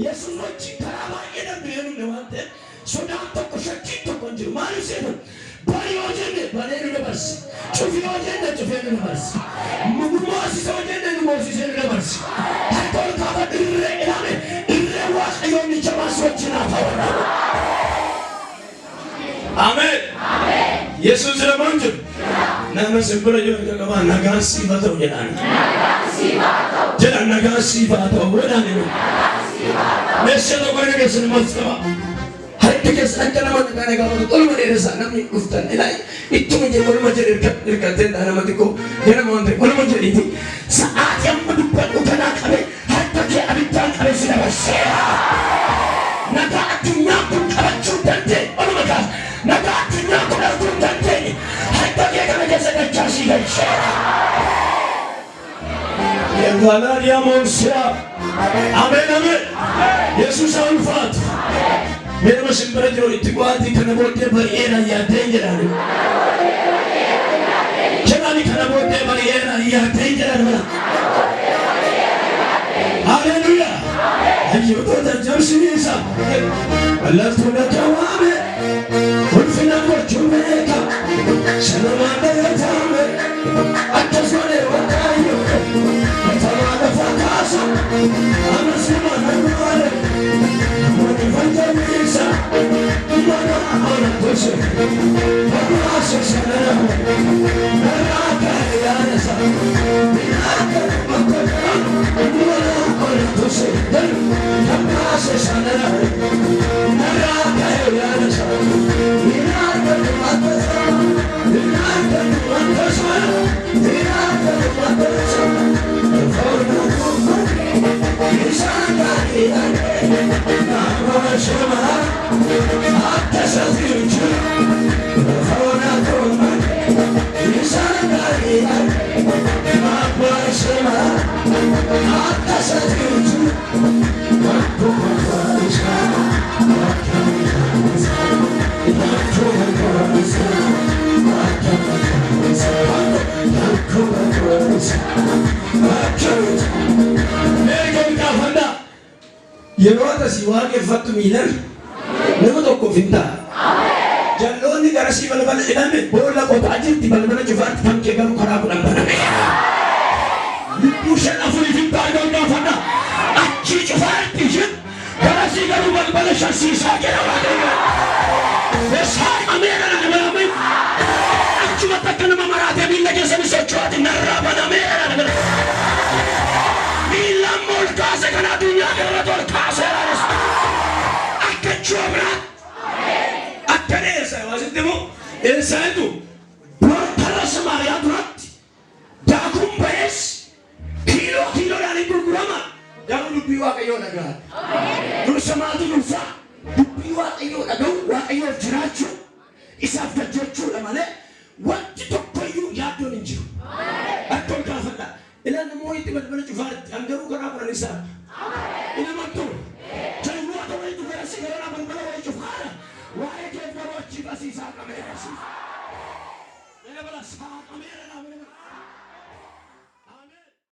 Yesus wajib karamah ina biru lewat. Sudah tak kusakit tak kunjur manusia. Bari ojende bari nubas. Cufi ojende cufi nubas. Mugumosi ojende mugumosi nubas. Hakol kabar irre ilame irre was ayoni jamas wajina tawara. Amen. Yesus sudah muncul. Nama sempurna juga kawan nagasi batau jalan. Jalan nagasi batau jalan ini. Mesya tu kau ni kesan macam apa? Hari tu kesan kan nama negara kamu tu tolong mana rasa nama uftan. Elai itu menjadi kalau macam irkat tenda nama tu ko. Jangan mahu kalau macam itu. Saat yang mendupat ukana kami hari tu dia abitan kami sudah bersih. Naga dunia pun kami cuman deh. Orang makan. Naga dunia pun kami cuman deh. Hari tu dia kami jasa kerjasi bersih. Yang mana dia manusia. Amen amen. Yesus alfat. Mereka masih berjuang itu kuat di kana bote bariera ya danger. Jangan di kana bote bariera ya danger. Haleluya. Ayo kita jauh sini sah. Allah Tuhan jawab. Ulfina berjumpa. Selamat datang. Atas mana wakayu. Tawada fakasa. Amasima nakuare. Wanifanya misa. Mana orang tusuk. Masuk sana. Neraka yang sah. Neraka makanya. Mana orang tusuk. Masuk sana. Neraka yang sah. Neraka makanya. Neraka makanya. Neraka makanya. Yeroo atasii waaqeffattu miilan nama tokko fintaa. Jalloonni garasii balbala hidhame boolla qotaa jirti balbala cufaatti fankee garuu karaa kudhan baname. Lubbuu shan afurii fintaa gaafadha. Achii cufaatti jir garasii garuu balbala shan siisaa jedha waaqayyo. Besaan ameera na dabalame. Achumatti akka nama maraatee miila keessanii socho'aati narraa banameera na dabalame. Miilaan molkaase kan addunyaa kana tolkaase laales. Akka joobraa. Akka dheessaa waasitti moo dheessaa hedduu bortara Samaariyaa duratti daakuun ba'ees kiiloodhaan hin gurgurama. Daakuu dubbii waaqayyoo dhaga'a. Dursa maatii dhuunfaa dubbii waaqayyoo dhaga'u waaqayyoof jiraachuu isaaf gajjachuudha malee wanti tokkoyyuu yaaddoon hin jiru. Akka ol kaafadha. Ilaan namoonni balbala cufaatti